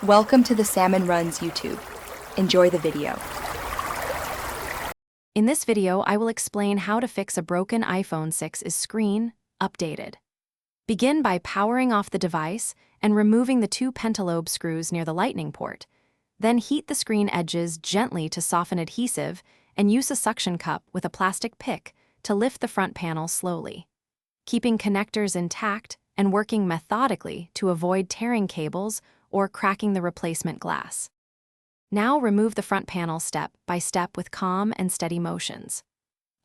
Welcome to the Salmon Runs YouTube. Enjoy the video. In this video, I will explain how to fix a broken iPhone 6's screen updated. Begin by powering off the device and removing the 2 pentalobe screws near the lightning port. Then heat the screen edges gently to soften adhesive and use a suction cup with a plastic pick to lift the front panel slowly, keeping connectors intact and working methodically to avoid tearing cables or cracking the replacement glass. Now remove the front panel step by step with calm and steady motions.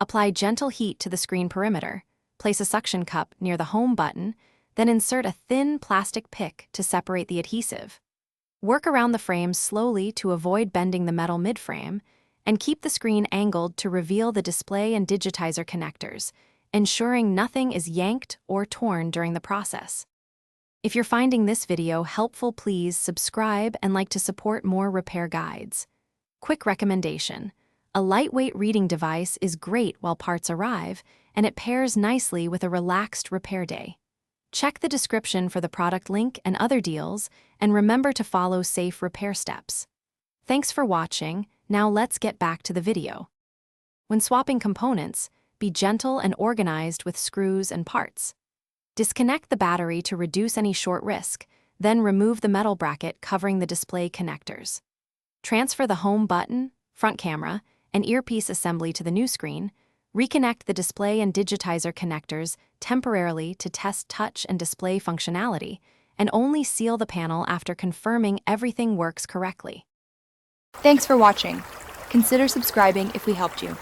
Apply gentle heat to the screen perimeter, place a suction cup near the home button, then insert a thin plastic pick to separate the adhesive. Work around the frame slowly to avoid bending the metal midframe, and keep the screen angled to reveal the display and digitizer connectors, ensuring nothing is yanked or torn during the process. If you're finding this video helpful, please subscribe and like to support more repair guides. Quick recommendation: a lightweight reading device is great while parts arrive, and it pairs nicely with a relaxed repair day. Check the description for the product link and other deals, and remember to follow safe repair steps. Thanks for watching. Now let's get back to the video. When swapping components, be gentle and organized with screws and parts. Disconnect the battery to reduce any short risk, then remove the metal bracket covering the display connectors. Transfer the home button, front camera, and earpiece assembly to the new screen. Reconnect the display and digitizer connectors temporarily to test touch and display functionality, and only seal the panel after confirming everything works correctly. Thanks for watching. Consider subscribing if we helped you.